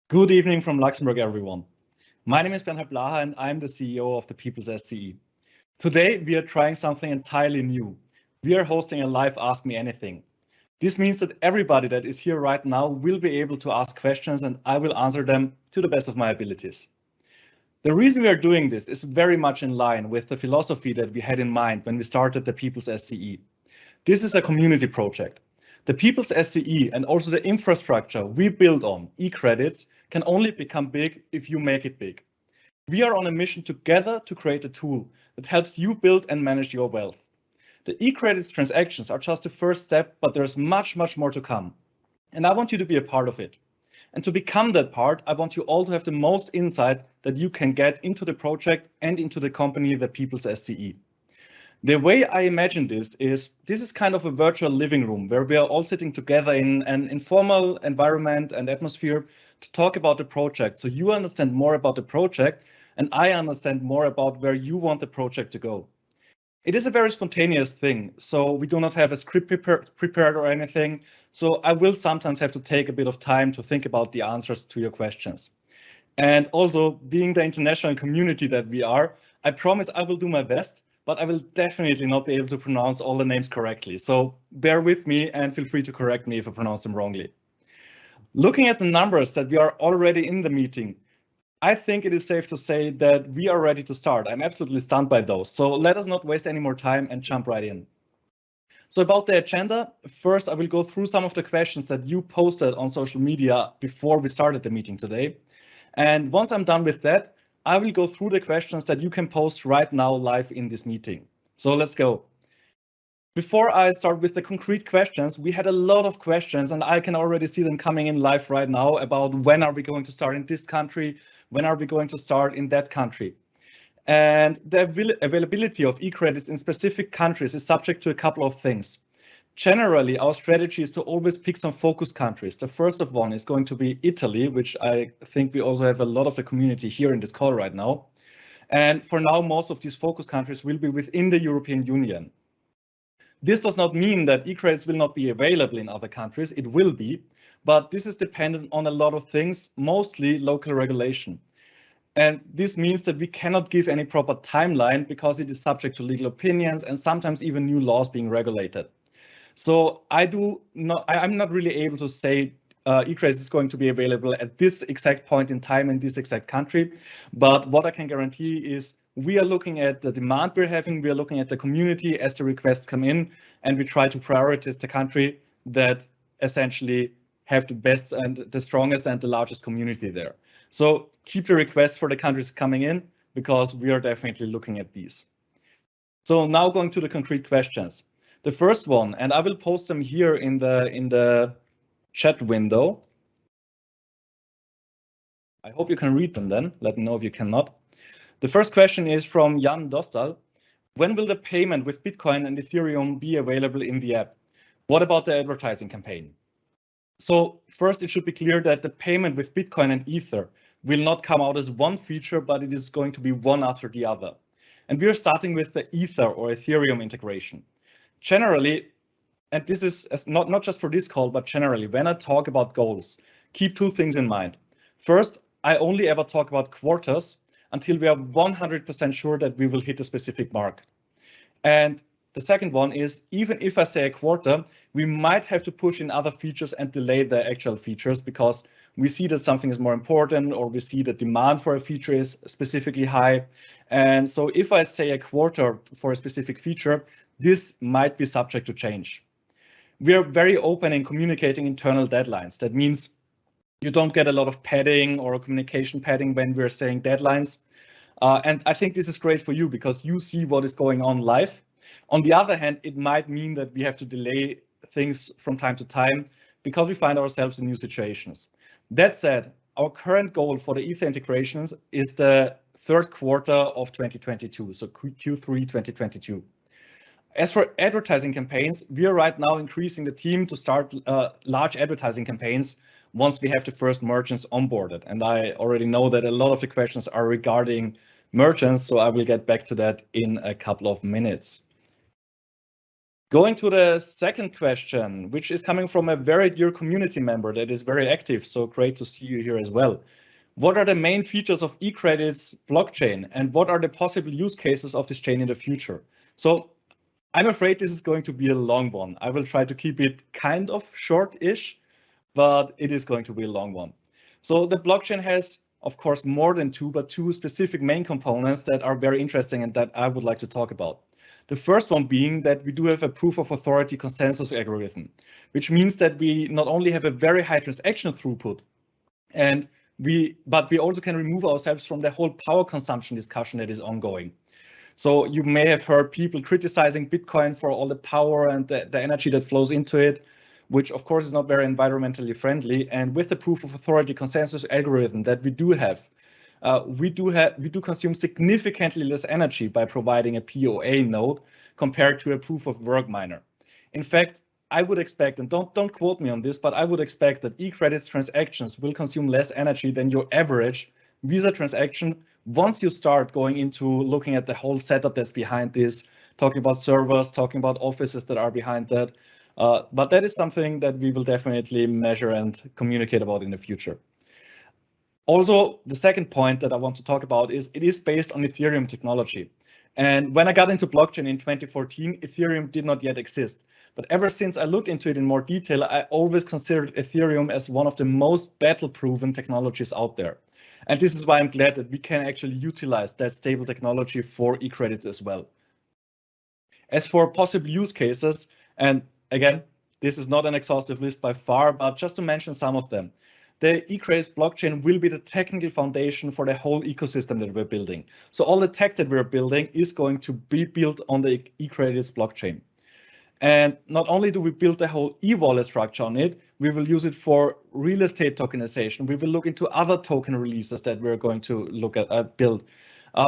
Good evening from Luxembourg, everyone. My name is Bernhard Blaha and I'm the CEO of the People's SCE. Today, we are trying something entirely new. We are hosting a live Ask Me Anything. This means that everybody that is here right now will be able to ask questions and I will answer them to the best of my abilities. The reason we are doing this is very much in line with the philosophy that we had in mind when we started the People's SCE. This is a community project. The People's SCE and also the infrastructure we build on, eCredits, can only become big if you make it big. We are on a mission together to create a tool that helps you build and manage your wealth. The eCredits transactions are just the first step, but there's much more to come. And I want you to be a part of it. And to become that part, I want you all to have the most insight that you can get into the project and into the company, the People's SCE. The way I imagine this is kind of a virtual living room where we are all sitting together in an informal environment and atmosphere to talk about the project. So you understand more about the project and I understand more about where you want the project to go. It is a very spontaneous thing, so we do not have a script prepared or anything. So I will sometimes have to take a bit of time to think about the answers to your questions. And also, being the international community that we are, I promise I will do my best, but I will definitely not be able to pronounce all the names correctly. So bear with me and feel free to correct me if I pronounce them wrongly. Looking at the numbers that we are already in the meeting, I think it is safe to say that we are ready to start. I'm absolutely stunned by those. So let us not waste any more time and jump right in. So about the agenda, first I will go through some of the questions that you posted on social media before we started the meeting today. And once I'm done with that, I will go through the questions that you can post right now live in this meeting. So let's go. Before I start with the concrete questions, we had a lot of questions and I can already see them coming in live right now about when are we going to start in this country? When are we going to start in that country? And the availability of eCredits in specific countries is subject to a couple of things. Generally, our strategy is to always pick some focus countries. The first of one is going to be Italy, which I think we also have a lot of the community here in this call right now. And for now, most of these focus countries will be within the European Union. This does not mean that eCredits will not be available in other countries. It will be, but this is dependent on a lot of things, mostly local regulation. And this means that we cannot give any proper timeline because it is subject to legal opinions and sometimes even new laws being regulated. So I'm not really able to say eCredits is going to be available at this exact point in time in this exact country. But what I can guarantee is we are looking at the demand we're having, we are looking at the community as the requests come in, and we try to prioritize the country that essentially have the best and the strongest and the largest community there. So keep the requests for the countries coming in because we are definitely looking at these. So now going to the concrete questions. The first one, and I will post them here in the chat window. I hope you can read them then. Let me know if you cannot. The first question is from Jan Dostal. When will the payment with Bitcoin and Ethereum be available in the app? What about the advertising campaign? So first, it should be clear that the payment with Bitcoin and Ether will not come out as one feature, but it is going to be one after the other. And we are starting with the Ether or Ethereum integration. Generally, and this is not just for this call, but generally, when I talk about goals, keep two things in mind. First, I only ever talk about quarters until we are 100% sure that we will hit a specific mark. And the second one is, even if I say a quarter, we might have to push in other features and delay the actual features because we see that something is more important or we see that demand for a feature is specifically high. And so if I say a quarter for a specific feature, this might be subject to change. We are very open in communicating internal deadlines. That means you don't get a lot of padding or communication padding when we're saying deadlines. And I think this is great for you because you see what is going on live. On the other hand, it might mean that we have to delay things from time to time because we find ourselves in new situations. That said, our current goal for the Ether integrations is the third quarter of 2022, so Q3 2022. As for advertising campaigns, we are right now increasing the team to start large advertising campaigns once we have the first merchants onboarded. And I already know that a lot of the questions are regarding merchants, so I will get back to that in a couple of minutes. Going to the second question, which is coming from a very dear community member that is very active, so great to see you here as well. What are the main features of eCredits blockchain, and what are the possible use cases of this chain in the future? So I'm afraid this is going to be a long one. I will try to keep it kind of short-ish, but it is going to be a long one. So the blockchain has, of course, more than two specific main components that are very interesting and that I would like to talk about. The first one being that we do have a proof of authority consensus algorithm, which means that we not only have a very high transaction throughput, but we also can remove ourselves from the whole power consumption discussion that is ongoing. So you may have heard people criticizing Bitcoin for all the power and the energy that flows into it, which of course is not very environmentally friendly. And with the proof of authority consensus algorithm that we do have, we do consume significantly less energy by providing a POA node compared to a proof of work miner. In fact, I would expect, and don't quote me on this, but I would expect that eCredits transactions will consume less energy than your average Visa transaction once you start going into looking at the whole setup that's behind this, talking about servers, talking about offices that are behind that. But that is something that we will definitely measure and communicate about in the future. Also, the second point that I want to talk about is it is based on Ethereum technology. And when I got into blockchain in 2014, Ethereum did not yet exist. But ever since I looked into it in more detail, I always considered Ethereum as one of the most battle-proven technologies out there. And this is why I'm glad that we can actually utilize that stable technology for eCredits as well. As for possible use cases, and again, this is not an exhaustive list by far, but just to mention some of them. The eCredits blockchain will be the technical foundation for the whole ecosystem that we're building. So all the tech that we're building is going to be built on the eCredits blockchain. And not only do we build the whole e-wallet structure on it, we will use it for real estate tokenization. We will look into other token releases that we're going to look at build.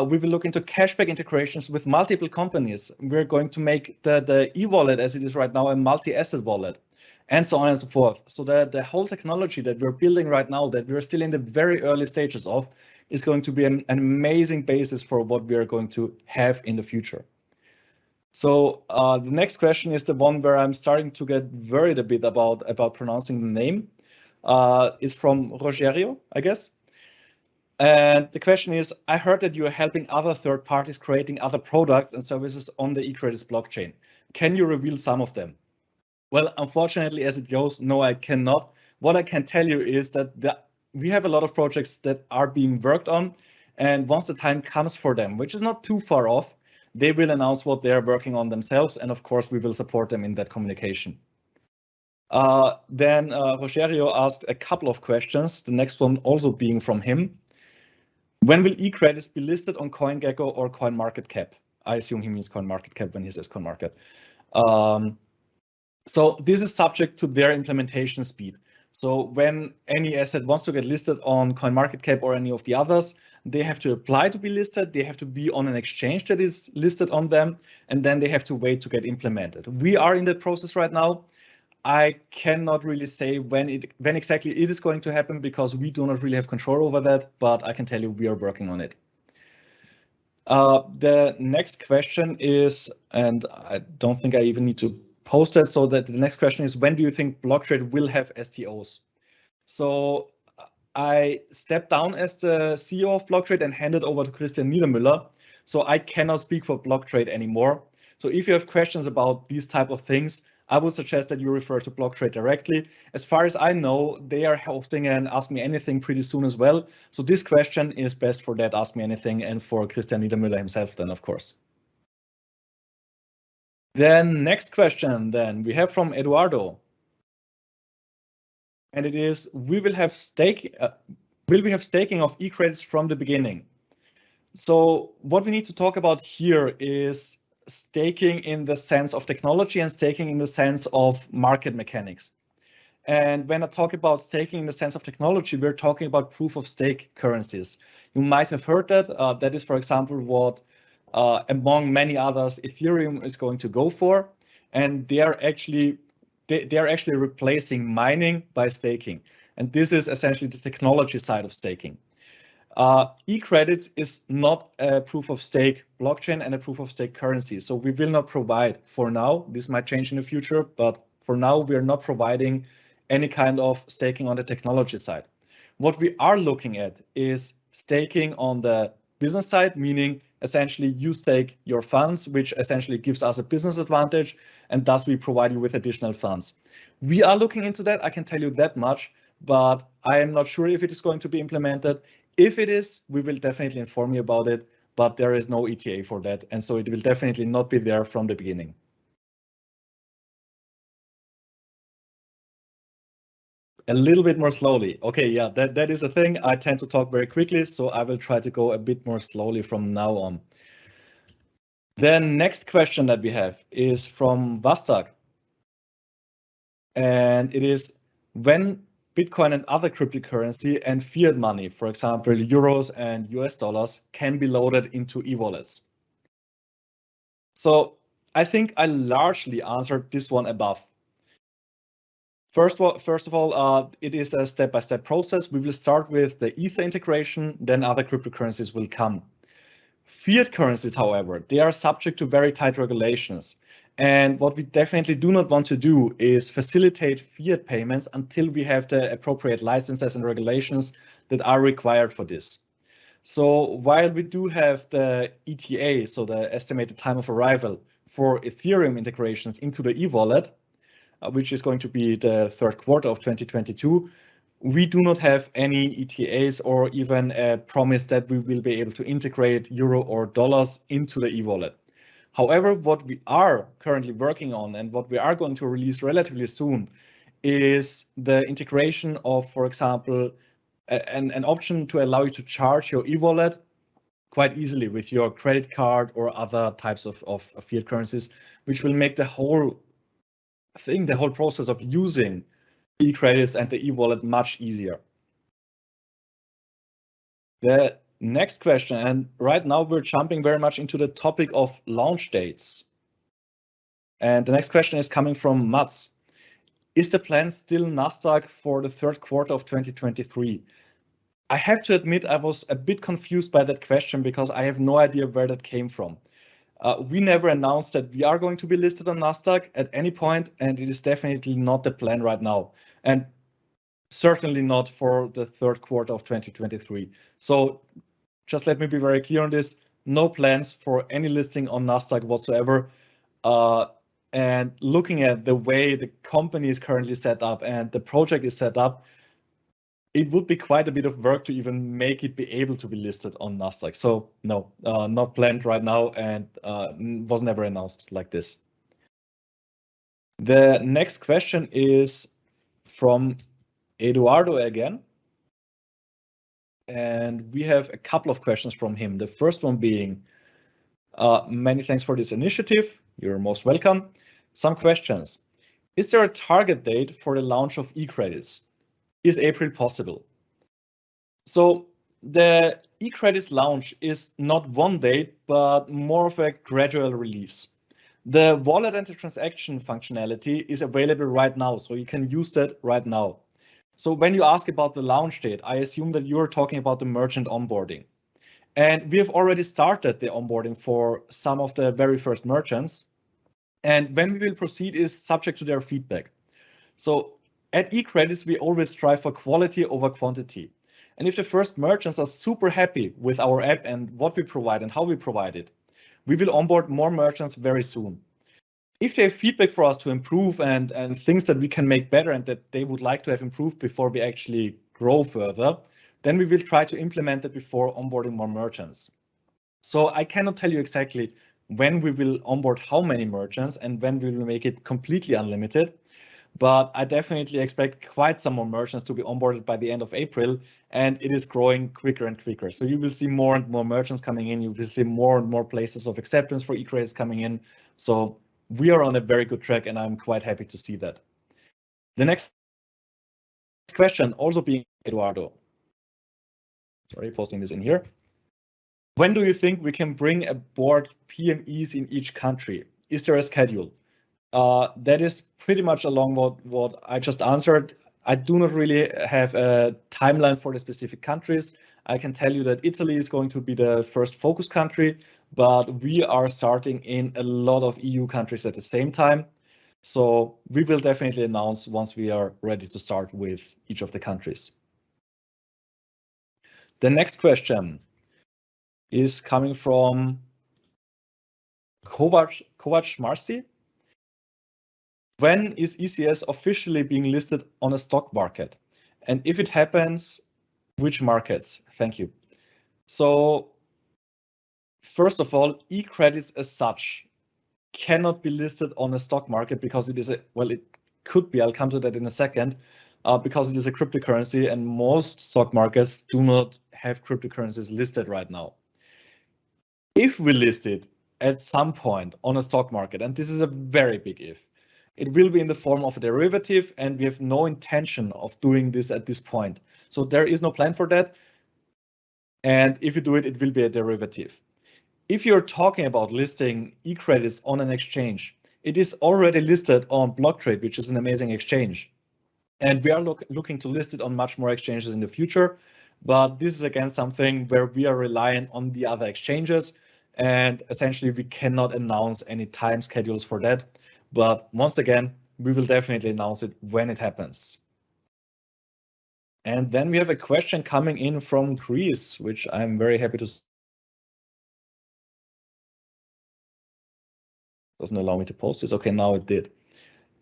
We will look into cashback integrations with multiple companies. We're going to make the e-wallet as it is right now a multi-asset wallet, and so on and so forth. So the whole technology that we're building right now, that we're still in the very early stages of, is going to be an amazing basis for what we are going to have in the future. So the next question is the one where I'm starting to get worried a bit about pronouncing the name. It's from Rogerio, I guess. And the question is, I heard that you are helping other third parties creating other products and services on the eCredits blockchain. Can you reveal some of them? Well, unfortunately, as it goes, no, I cannot. What I can tell you is that we have a lot of projects that are being worked on. And once the time comes for them, which is not too far off, they will announce what they're working on themselves. And of course, we will support them in that communication. Then Rogerio asked a couple of questions, the next one also being from him. When will eCredits be listed on CoinGecko or CoinMarketCap? I assume he means CoinMarketCap when he says CoinMarket. So this is subject to their implementation speed. So when any asset wants to get listed on CoinMarketCap or any of the others, they have to apply to be listed. They have to be on an exchange that is listed on them, and then they have to wait to get implemented. We are in that process right now. I cannot really say when exactly it is going to happen because we do not really have control over that, but I can tell you we are working on it. The next question is, and I don't think I even need to post that, so that the next question is, when do you think Blocktrade will have STOs? So I stepped down as the CEO of Blocktrade and handed over to Christian Niedermüller. So I cannot speak for Blocktrade anymore. So if you have questions about these type of things, I would suggest that you refer to Blocktrade directly. As far as I know, they are hosting an Ask Me Anything pretty soon as well. So this question is best for that Ask Me Anything and for Christian Niedermüller himself then, of course. Then next question then we have from Eduardo. And it is, will we have staking of eCredits from the beginning? So what we need to talk about here is staking in the sense of technology and staking in the sense of market mechanics. And when I talk about staking in the sense of technology, we're talking about proof of stake currencies. You might have heard that. That is, for example, what among many others, Ethereum is going to go for. And they are actually replacing mining by staking. And this is essentially the technology side of staking. eCredits is not a proof of stake blockchain and a proof of stake currency. So we will not provide for now. This might change in the future, but for now, we are not providing any kind of staking on the technology side. What we are looking at is staking on the business side, meaning essentially you stake your funds, which essentially gives us a business advantage, and thus we provide you with additional funds. We are looking into that, I can tell you that much, but I am not sure if it is going to be implemented. If it is, we will definitely inform you about it, but there is no ETA for that, and so it will definitely not be there from the beginning. A little bit more slowly. Okay, yeah, that is a thing. I tend to talk very quickly, so I will try to go a bit more slowly from now on. The next question that we have is from Vastag. And it is, when Bitcoin and other cryptocurrency and fiat money, for example, euros and US dollars, can be loaded into e-wallets. So I think I largely answered this one above. First of all, it is a step-by-step process. We will start with the Ether integration, then other cryptocurrencies will come. Fiat currencies, however, they are subject to very tight regulations. And what we definitely do not want to do is facilitate fiat payments until we have the appropriate licenses and regulations that are required for this. So while we do have the ETA, so the estimated time of arrival for Ethereum integrations into the e-wallet, which is going to be the third quarter of 2022, we do not have any ETAs or even a promise that we will be able to integrate euro or dollars into the e-wallet. However, what we are currently working on and what we are going to release relatively soon is the integration of, for example, an option to allow you to charge your e-wallet quite easily with your credit card or other types of fiat currencies, which will make the whole process of using eCredits and the e-wallet much easier. The next question, and right now we're jumping very much into the topic of launch dates. And the next question is coming from Mats. Is the plan still Nasdaq for the third quarter of 2023? I have to admit I was a bit confused by that question because I have no idea where that came from. We never announced that we are going to be listed on Nasdaq at any point, and it is definitely not the plan right now, and certainly not for the third quarter of 2023. So just let me be very clear on this. No plans for any listing on Nasdaq whatsoever. And looking at the way the company is currently set up and the project is set up, it would be quite a bit of work to even make it be able to be listed on Nasdaq. So no, not planned right now, and was never announced like this. The next question is from Eduardo again. And we have a couple of questions from him. The first one being, many thanks for this initiative. You're most welcome. Some questions. Is there a target date for the launch of eCredits? Is April possible? So the eCredits launch is not one date, but more of a gradual release. The wallet and the transaction functionality is available right now, so you can use that right now. So when you ask about the launch date, I assume that you're talking about the merchant onboarding. And we have already started the onboarding for some of the very first merchants. And when we will proceed is subject to their feedback. So at eCredits, we always strive for quality over quantity. And if the first merchants are super happy with our app and what we provide and how we provide it, we will onboard more merchants very soon. If they have feedback for us to improve and things that we can make better and that they would like to have improved before we actually grow further, then we will try to implement it before onboarding more merchants. So I cannot tell you exactly when we will onboard how many merchants and when we will make it completely unlimited. But I definitely expect quite some more merchants to be onboarded by the end of April, and it is growing quicker and quicker. So you will see more and more merchants coming in. You will see more and more places of acceptance for eCredits coming in. So we are on a very good track, and I'm quite happy to see that. The next question also being Eduardo. Sorry, posting this in here. When do you think we can bring aboard PMEs in each country? Is there a schedule? That is pretty much along what I just answered. I do not really have a timeline for the specific countries. I can tell you that Italy is going to be the first focus country, but we are starting in a lot of EU countries at the same time. So we will definitely announce once we are ready to start with each of the countries. The next question is coming from Kovac Marci. When is ECS officially being listed on a stock market? And if it happens, which markets? Thank you. So first of all, eCredits as such cannot be listed on a stock market because it is a, well, it could be, I'll come to that in a second, because it is a cryptocurrency and most stock markets do not have cryptocurrencies listed right now. If we list it at some point on a stock market, and this is a very big if, it will be in the form of a derivative, and we have no intention of doing this at this point. So there is no plan for that. And if you do it, it will be a derivative. If you're talking about listing eCredits on an exchange, it is already listed on BlockTrade, which is an amazing exchange. And we are looking to list it on much more exchanges in the future. But this is again something where we are relying on the other exchanges. And essentially, we cannot announce any time schedules for that. But once again, we will definitely announce it when it happens. And then we have a question coming in from Greece, which I'm very happy to see. Doesn't allow me to post this. Okay, now it did.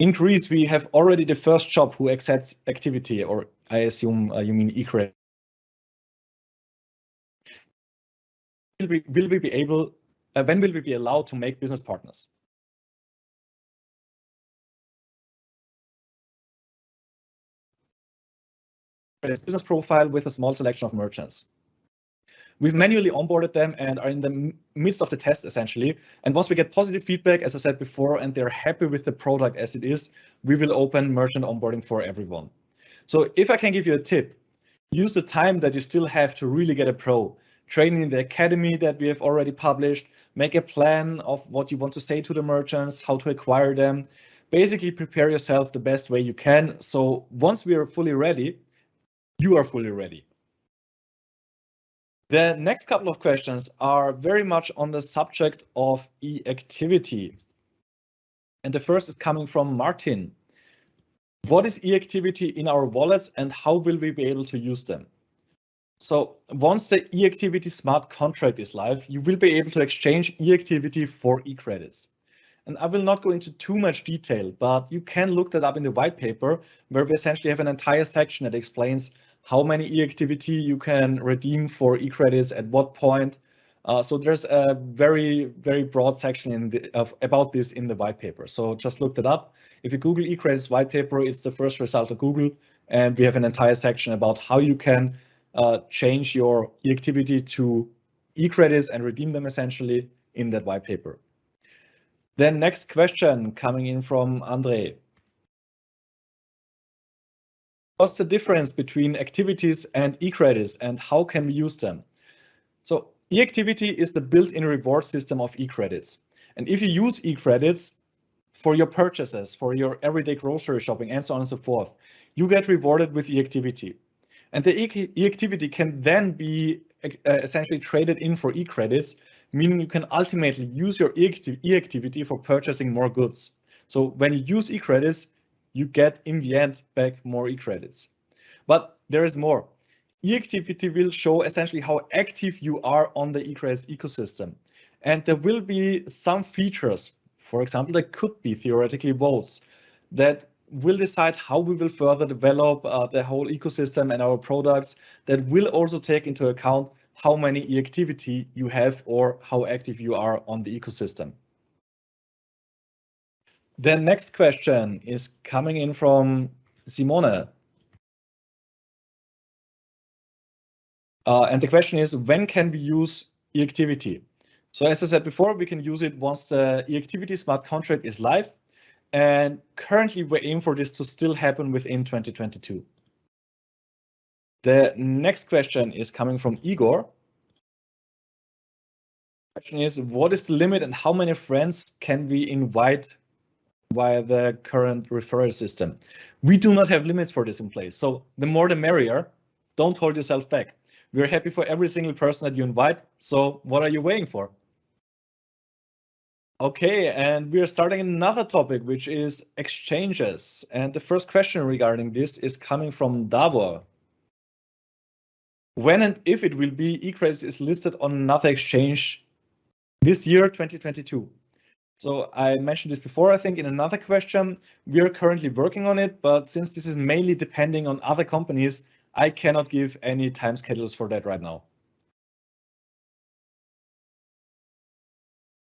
In Greece, we have already the first shop who accepts activity, or I assume you mean eCredit. Will we be able, when will we be allowed to make business partners? Business profile with a small selection of merchants. We've manually onboarded them and are in the midst of the test essentially. And once we get positive feedback, as I said before, and they're happy with the product as it is, we will open merchant onboarding for everyone. So if I can give you a tip, use the time that you still have to really get a pro. Training in the academy that we have already published, make a plan of what you want to say to the merchants, how to acquire them. Basically prepare yourself the best way you can. So once we are fully ready, you are fully ready. The next couple of questions are very much on the subject of e-activity. And the first is coming from Martin. What is e-activity in our wallets and how will we be able to use them? So once the eActivity smart contract is live, you will be able to exchange eActivity for eCredits. And I will not go into too much detail, but you can look that up in the white paper, where we essentially have an entire section that explains how many eActivity you can redeem for eCredits at what point. So there's a very, very broad section about this in the white paper. So just look that up. If you Google eCredits white paper, it's the first result of Google. And we have an entire section about how you can change your eActivity to eCredits and redeem them essentially in that white paper. Then next question coming in from Andre. What's the difference between activities and eCredits and how can we use them? So eActivity is the built-in reward system of eCredits. And if you use eCredits for your purchases, for your everyday grocery shopping and so on and so forth, you get rewarded with eActivity. And the eActivity can then be essentially traded in for eCredits, meaning you can ultimately use your eActivity for purchasing more goods. So when you use eCredits, you get in the end back more eCredits. But there is more. eActivity will show essentially how active you are on the eCredits ecosystem. And there will be some features, for example, there could be theoretically votes that will decide how we will further develop the whole ecosystem and our products that will also take into account how many eActivity you have or how active you are on the ecosystem. The next question is coming in from Simone. And the question is, when can we use eActivity? So as I said before, we can use it once the eActivity smart contract is live. And currently we aim for this to still happen within 2022. The next question is coming from Igor. The question is, what is the limit and how many friends can we invite via the current referral system. We do not have limits for this in place. So the more the merrier. Don't hold yourself back. We're happy for every single person that you invite. So what are you waiting for? Okay, and we're starting another topic, which is exchanges. And the first question regarding this is coming from Davor. When and if it will be eCredits is listed on another exchange this year, 2022. So I mentioned this before, I think, in another question. We are currently working on it, but since this is mainly depending on other companies, I cannot give any time schedules for that right now.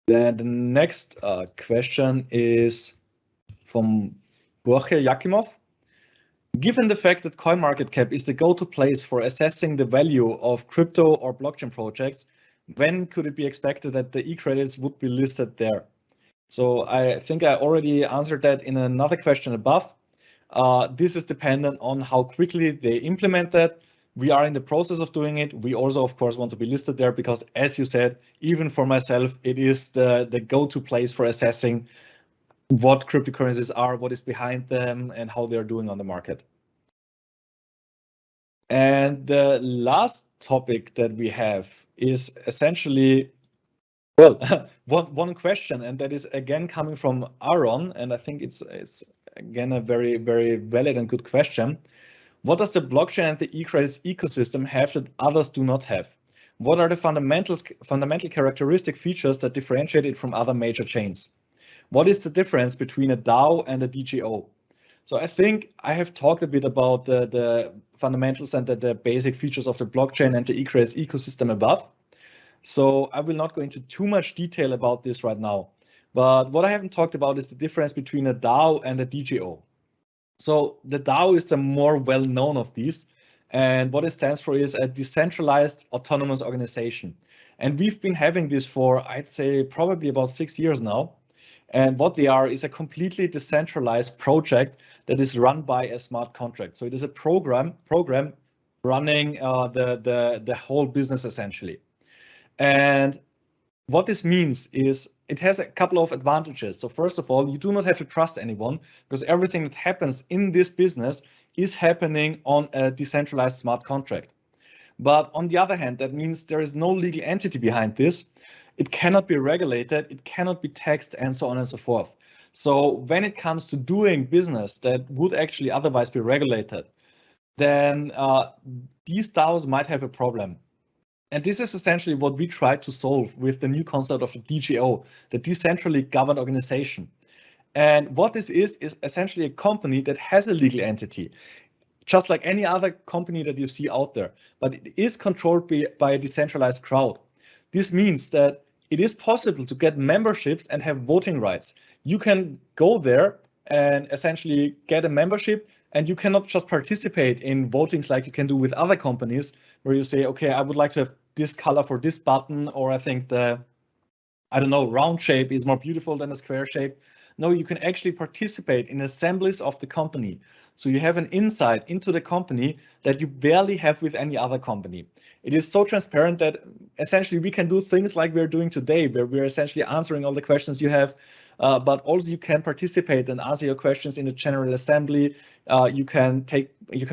Then the next question is from Borje Yakimov. Given the fact that CoinMarketCap is the go-to place for assessing the value of crypto or blockchain projects, when could it be expected that the eCredits would be listed there? So I think I already answered that in another question above. This is dependent on how quickly they implement that. We are in the process of doing it. We also, of course, want to be listed there because, as you said, even for myself, it is the go-to place for assessing what cryptocurrencies are, what is behind them, and how they're doing on the market. And the last topic that we have is essentially, well, one question, and that is again coming from Aaron, and I think it's again a very, very valid and good question. What does the blockchain and the eCredits ecosystem have that others do not have? What are the fundamental characteristic features that differentiate it from other major chains? What is the difference between a DAO and a DGO? So I think I have talked a bit about the fundamentals and the basic features of the blockchain and the eCredits ecosystem above. So I will not go into too much detail about this right now. But what I haven't talked about is the difference between a DAO and a DGO. So the DAO is the more well-known of these. And what it stands for is a decentralized autonomous organization. And we've been having this for, I'd say, probably about 6 years now. And what they are is a completely decentralized project that is run by a smart contract. So it is a program running the whole business essentially. And what this means is it has a couple of advantages. So first of all, you do not have to trust anyone because everything that happens in this business is happening on a decentralized smart contract. But on the other hand, that means there is no legal entity behind this. It cannot be regulated, it cannot be taxed, and so on and so forth. So when it comes to doing business that would actually otherwise be regulated, then these DAOs might have a problem. And this is essentially what we try to solve with the new concept of the DGO, the decentrally governed organization. And what this is essentially a company that has a legal entity, just like any other company that you see out there, but it is controlled by a decentralized crowd. This means that it is possible to get memberships and have voting rights. You can go there and essentially get a membership, and you cannot just participate in votings like you can do with other companies where you say, okay, I would like to have this color for this button, or I think the, I don't know, round shape is more beautiful than a square shape. No, you can actually participate in assemblies of the company. So you have an insight into the company that you barely have with any other company. It is so transparent that essentially we can do things like we're doing today, where we're essentially answering all the questions you have, but also you can participate and answer your questions in the General Assembly. You can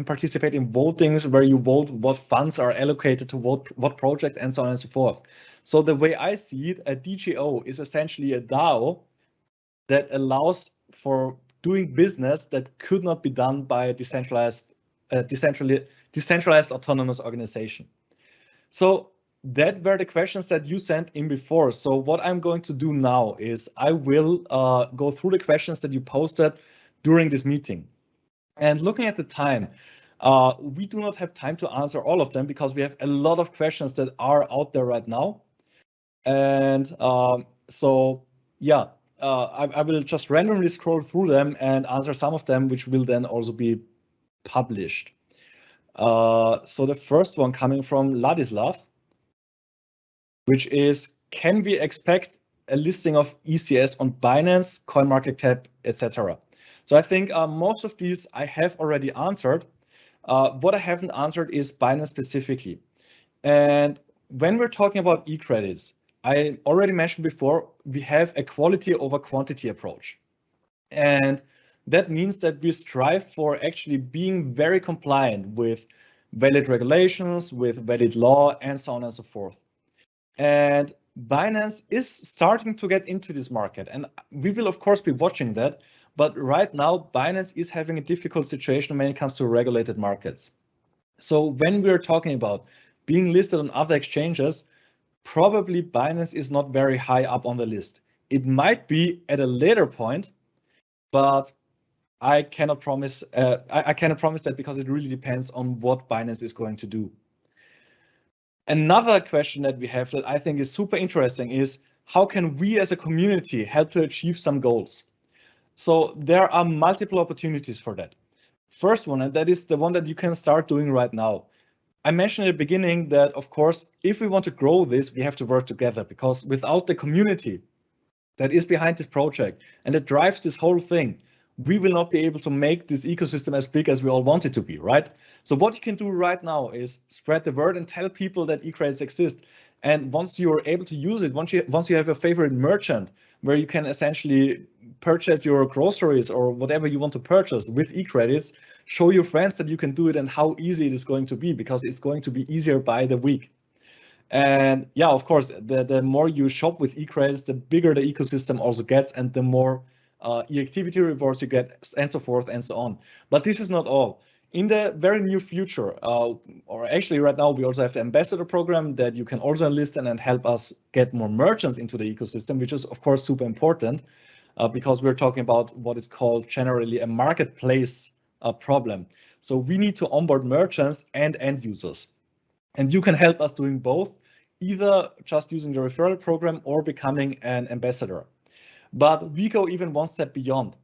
participate in votings where you vote what funds are allocated to what project and so on and so forth. So the way I see it, a DGO is essentially a DAO that allows for doing business that could not be done by a decentralized autonomous organization. So that were the questions that you sent in before. So what I'm going to do now is I will go through the questions that you posted during this meeting. And looking at the time, we do not have time to answer all of them because we have a lot of questions that are out there right now. And so, yeah, I will just randomly scroll through them and answer some of them, which will then also be published. So the first one coming from Ladislav, which is, can we expect a listing of ECS on Binance, CoinMarketCap, etc.? So I think most of these I have already answered. What I haven't answered is Binance specifically. And when we're talking about eCredits, I already mentioned before, we have a quality over quantity approach. And that means that we strive for actually being very compliant with valid regulations, with valid law, and so on and so forth. And Binance is starting to get into this market, and we will of course be watching that. But right now, Binance is having a difficult situation when it comes to regulated markets. So when we're talking about being listed on other exchanges, probably Binance is not very high up on the list. It might be at a later point, but I cannot promise. I cannot promise that because it really depends on what Binance is going to do. Another question that we have that I think is super interesting is how can we as a community help to achieve some goals? So there are multiple opportunities for that. First one, and that is the one that you can start doing right now. I mentioned at the beginning that, of course, if we want to grow this, we have to work together, because without the community that is behind this project and that drives this whole thing, we will not be able to make this ecosystem as big as we all want it to be, right? So what you can do right now is spread the word and tell people that eCredits exist. And once you're able to use it, once you have a favorite merchant where you can essentially purchase your groceries or whatever you want to purchase with eCredits, show your friends that you can do it and how easy it is going to be, because it's going to be easier by the week. And yeah, of course, the more you shop with eCredits, the bigger the ecosystem also gets, and the more e-activity rewards you get, and so forth and so on. But this is not all. In the very near future, or actually right now, we also have the ambassador program that you can also enlist and help us get more merchants into the ecosystem, which is of course super important, because we're talking about what is called generally a marketplace problem. So we need to onboard merchants and end users. And you can help us doing both, either just using the referral program or becoming an ambassador. But we go even one step beyond.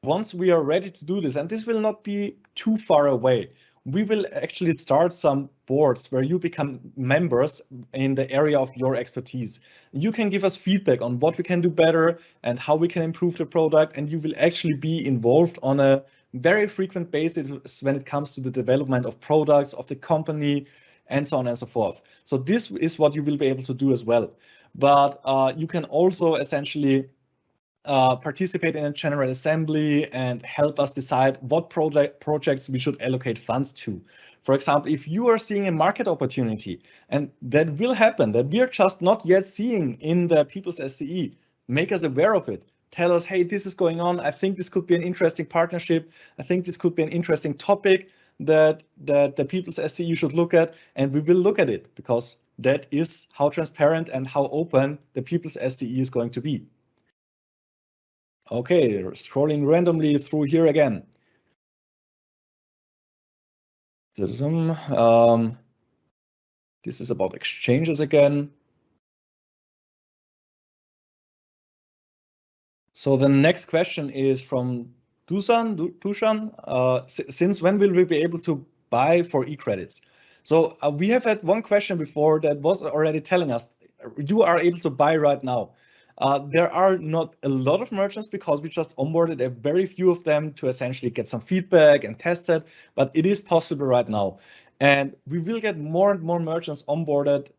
Once we are ready to do this, and this will not be too far away, we will actually start some boards where you become members in the area of your expertise. You can give us feedback on what we can do better and how we can improve the product, and you will actually be involved on a very frequent basis when it comes to the development of products, of the company, and so on and so forth. So this is what you will be able to do as well. But you can also essentially participate in a general assembly and help us decide what projects we should allocate funds to. For example, if you are seeing a market opportunity, and that will happen, that we are just not yet seeing in the People's SCE, make us aware of it. Tell us, hey, this is going on. I think this could be an interesting partnership. I think this could be an interesting topic that the People's SCE should look at, and we will look at it, because that is how transparent and how open the People's SCE is going to be. Okay, scrolling randomly through here again. This is about exchanges again. So the next question is from Dushan. Since when will we be able to buy for eCredits? So we have had one question before that was already telling us you are able to buy right now. There are not a lot of merchants because we just onboarded a very few of them to essentially get some feedback and test it, but it is possible right now. And we will get more and more merchants onboarded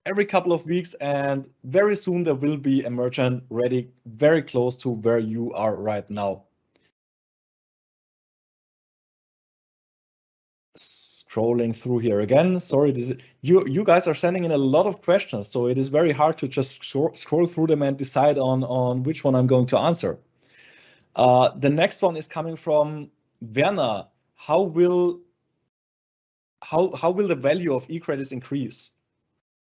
every couple of weeks, and very soon there will be a merchant ready very close to where you are right now. Scrolling through here again. Sorry, you guys are sending in a lot of questions, so it is very hard to just scroll through them and decide on which one I'm going to answer. The next one is coming from Werner. How will the value of eCredits increase?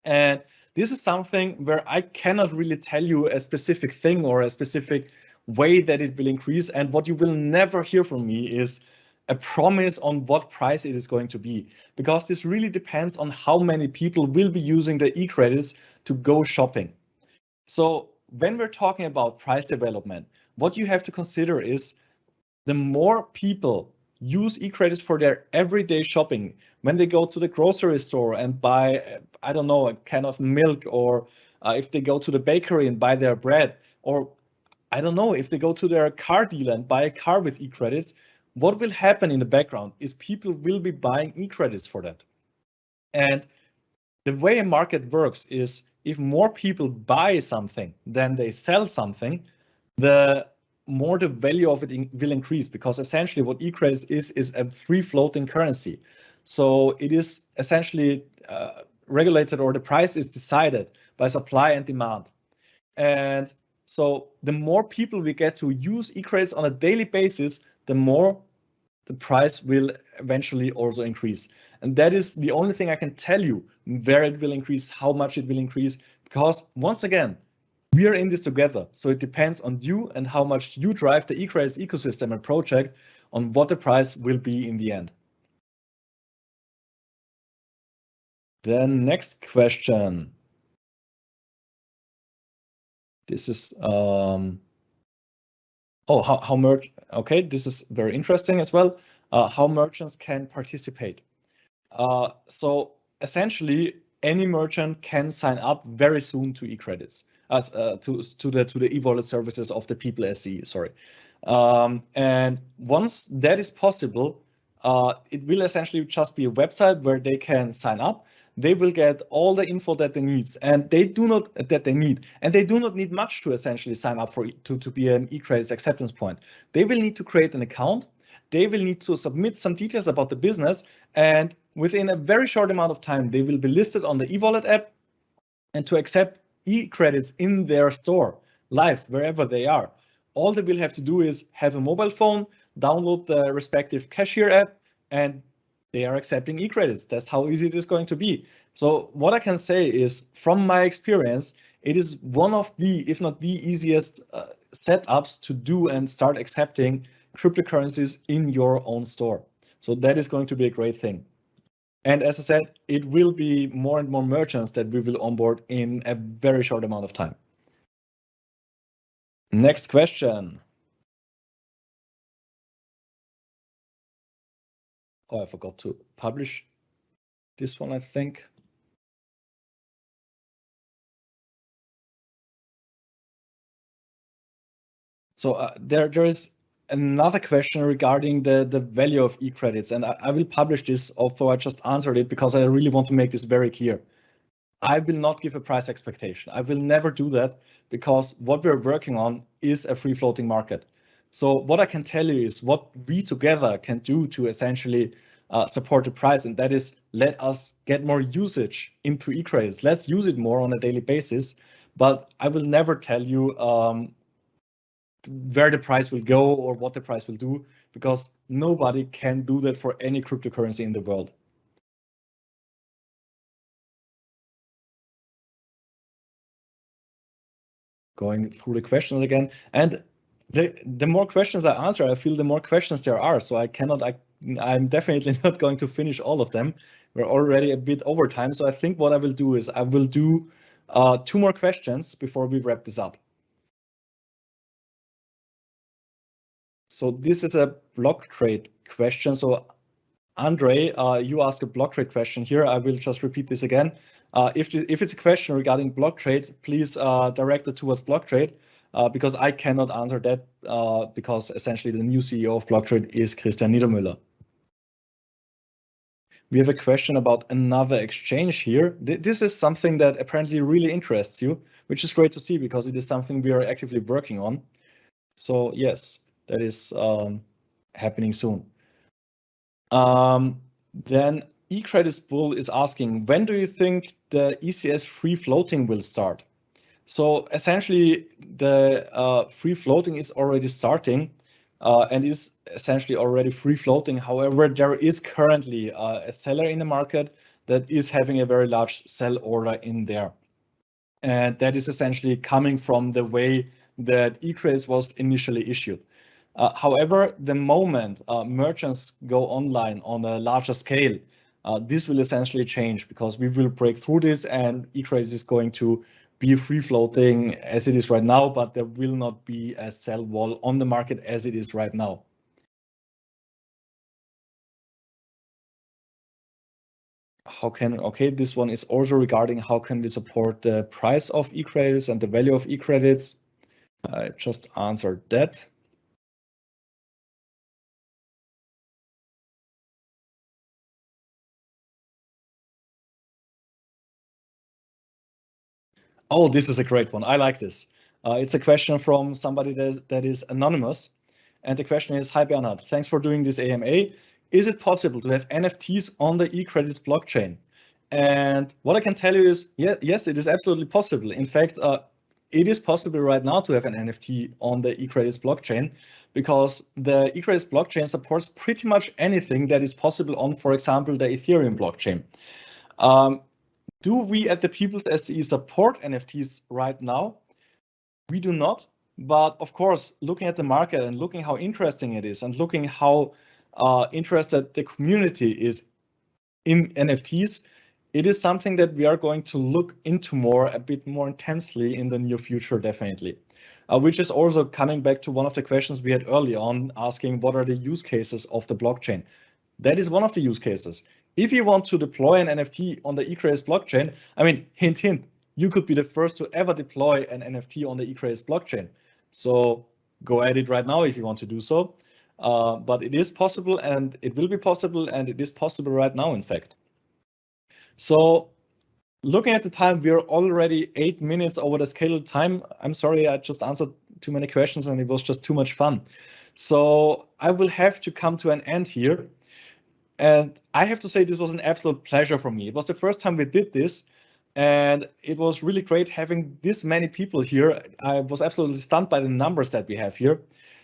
And this is something where I cannot really tell you a specific thing or a specific way that it will increase. And what you will never hear from me is a promise on what price it is going to be, because this really depends on how many people will be using the eCredits to go shopping. So when we're talking about price development, what you have to consider is the more people use eCredits for their everyday shopping, when they go to the grocery store and buy, I don't know, a can of milk, or if they go to the bakery and buy their bread, or I don't know, if they go to their car dealer and buy a car with eCredits, what will happen in the background is people will be buying eCredits for that. And the way a market works is if more people buy something than they sell something, the more the value of it will increase, because essentially what eCredits is a free floating currency. So it is essentially regulated, or the price is decided by supply and demand. And so the more people we get to use eCredits on a daily basis, the more the price will eventually also increase. And that is the only thing I can tell you where it will increase, how much it will increase, because once again, we are in this together. So it depends on you and how much you drive the eCredits ecosystem and project on what the price will be in the end. Then next question. This is okay, this is very interesting as well. How merchants can participate. So essentially, any merchant can sign up very soon to eCredits, as to the e-wallet services of the People SE. Sorry, and once that is possible, it will essentially just be a website where they can sign up. They will get all the info that they need, and they do not need much to essentially sign up to be an eCredits acceptance point. They will need to create an account. They will need to submit some details about the business, and within a very short amount of time, they will be listed on the e-wallet app, and to accept eCredits in their store, live, wherever they are. All they will have to do is have a mobile phone, download the respective cashier app, and they are accepting eCredits. That's how easy it is going to be. So what I can say is, from my experience, it is one of the, if not the easiest setups to do and start accepting cryptocurrencies in your own store. So that is going to be a great thing. And as I said, it will be more and more merchants that we will onboard in a very short amount of time. Next question. Oh, I forgot to publish this one, I think. So there is another question regarding the value of eCredits, and I will publish this, although I just answered it, because I really want to make this very clear. I will not give a price expectation. I will never do that, because what we're working on is a free floating market. So what I can tell you is what we together can do to essentially support the price, and that is, let us get more usage into eCredits. Let's use it more on a daily basis, but I will never tell you where the price will go or what the price will do, because nobody can do that for any cryptocurrency in the world. Going through the questions again, and the more questions I answer, I feel the more questions there are. So I'm definitely not going to finish all of them. We're already a bit over time. So I think what I will do is I will do 2 more questions before we wrap this up. So this is a block trade question. So Andre, you asked a block trade question here. I will just repeat this again. If it's a question regarding block trade, please direct it towards block trade, because I cannot answer that, because essentially the new CEO of block trade is Christian Niedermüller. We have a question about another exchange here. This is something that apparently really interests you, which is great to see, because it is something we are actively working on. So yes, that is happening soon. Then eCredits Bull is asking, when do you think the ECS free floating will start? So essentially, the free floating is already starting and is essentially already free floating. However, there is currently a seller in the market that is having a very large sell order in there. And that is essentially coming from the way that eCredits was initially issued. However, the moment merchants go online on a larger scale, this will essentially change, because we will break through this, and eCredits is going to be free floating as it is right now, but there will not be a sell wall on the market as it is right now. Okay, this one is also regarding how can we support the price of eCredits and the value of eCredits. I just answered that. Oh, this is a great one. I like this. It's a question from somebody that is anonymous. And the question is, hi Bernhard, thanks for doing this AMA. Is it possible to have NFTs on the eCredits blockchain? And what I can tell you is, yes, it is absolutely possible. In fact, it is possible right now to have an NFT on the eCredits blockchain, because the eCredits blockchain supports pretty much anything that is possible on, for example, the Ethereum blockchain. Do we at the People's SE support NFTs right now? We do not, but of course, looking at the market and looking how interesting it is and looking how interested the community is in NFTs, it is something that we are going to look into a bit more intensely in the near future, definitely. Which is also coming back to one of the questions we had early on, asking what are the use cases of the blockchain. That is one of the use cases. If you want to deploy an NFT on the eCredits blockchain, I mean, hint, hint, you could be the first to ever deploy an NFT on the eCredits blockchain. So go at it right now if you want to do so. But it is possible, and it will be possible, and it is possible right now, in fact. So looking at the time, we are already 8 minutes over the scheduled time. I'm sorry, I just answered too many questions and it was just too much fun. So I will have to come to an end here. And I have to say, this was an absolute pleasure for me. It was the first time we did this, and it was really great having this many people here. I was absolutely stunned by the numbers that we have here.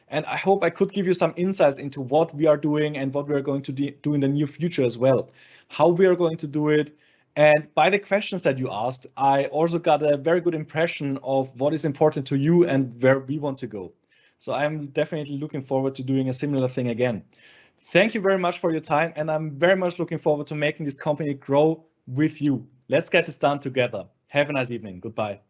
And I hope I could give you some insights into what we are doing and what we are going to do in the near future as well, how we are going to do it. And by the questions that you asked, I also got a very good impression of what is important to you and where we want to go. So I'm definitely looking forward to doing a similar thing again. Thank you very much for your time, and I'm very much looking forward to making this company grow with you. Let's get this done together. Have a nice evening. Goodbye.